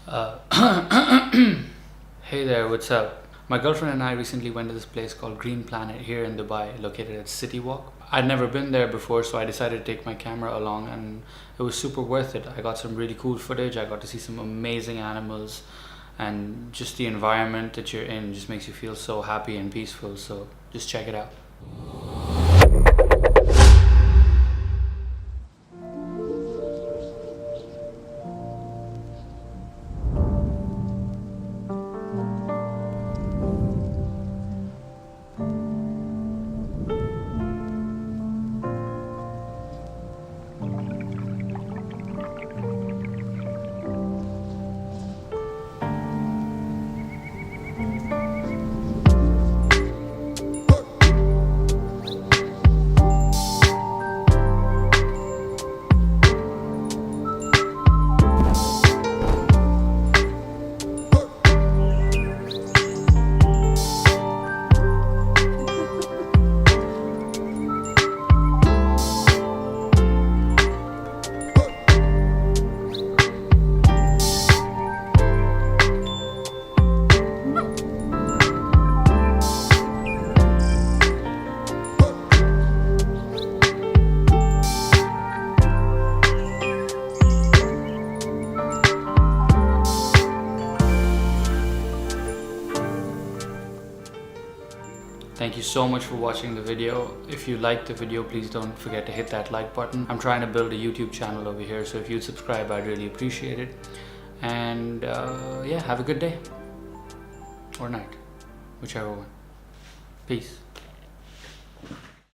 Uh, hey there, what's up? My girlfriend and I recently went to this place called Green Planet here in Dubai, located at City Walk. I'd never been there before, so I decided to take my camera along, and it was super worth it. I got some really cool footage, I got to see some amazing animals, and just the environment that you're in just makes you feel so happy and peaceful, so just check it out. Thank you so much for watching the video. If you liked the video, please don't forget to hit that like button. I'm trying to build a YouTube channel over here, so if you'd subscribe, I'd really appreciate it. And yeah, have a good day or night, whichever one. Peace.